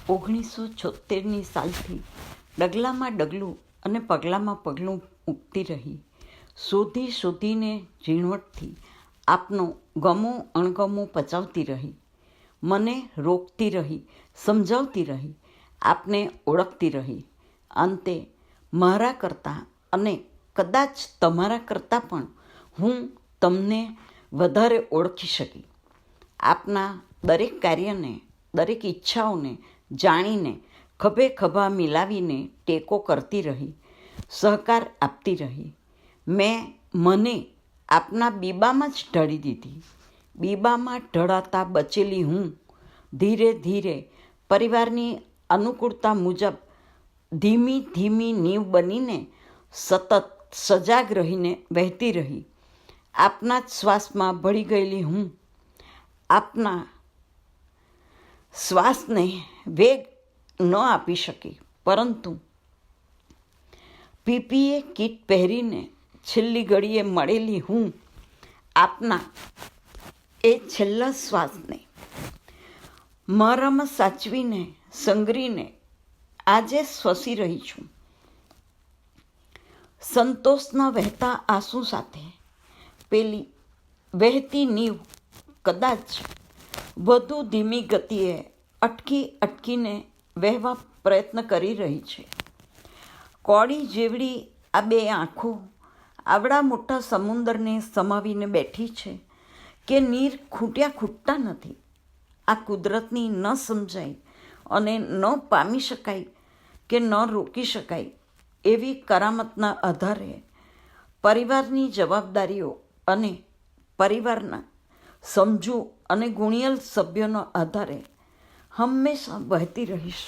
1976ની સાલથી ડગલામાં ડગલું અને પગલામાં પગલું મૂકતી રહી. શોધી શોધીને ઝીણવટથી આપનો ગમો અણગમો પચાવતી રહી. મને રોકતી રહી, સમજાવતી રહી, આપને ઓળખતી રહી. અંતે મારા કરતાં અને કદાચ તમારા કરતાં પણ હું તમને વધારે ઓળખી શકી. આપના દરેક કાર્યને, દરેક ઈચ્છાઓને જાણીને ખભે ખભા મિલાવીને ટેકો કરતી રહી, સહકાર આપતી રહી. મને આપના બીબામાં જ ઢળી દીધી. બીબામાં ઢળાતા બચેલી હું ધીરે ધીરે પરિવારની અનુકૂળતા મુજબ ધીમી ધીમી નીવ બનીને સતત સજાગ રહીને વહેતી રહી. આપના જ શ્વાસમાં ભળી ગયેલી હું આપના શ્વાસને વેગ ન આપી શકી, પરંતુ પીપીએ કીટ પહેરીને છેલ્લી ઘડીએ મળેલી હું આપના એ છેલ્લા શ્વાસને મારામાં સાચવીને સંઘરીને આજે શ્વસી રહી છું. સંતોષના વહેતા આંસુ સાથે પેલી વહેતી નીવ કદાચ વધુ ધીમી ગતિએ અટકીને વહેવા પ્રયત્ન કરી રહી છે. કોળી જેવડી આ બે આંખો આવડા મોટા સમુદ્રને સમાવીને બેઠી છે કે નીર ખૂટતા નથી. આ કુદરતની ન સમજાય અને ન પામી શકાય કે ન રોકી શકાય એવી કરામતના આધારે પરિવારની જવાબદારીઓ અને પરિવારના સમજુ અને ગુણિયલ સભ્યોના આધારે હંમેશા વહેતી રહીશ.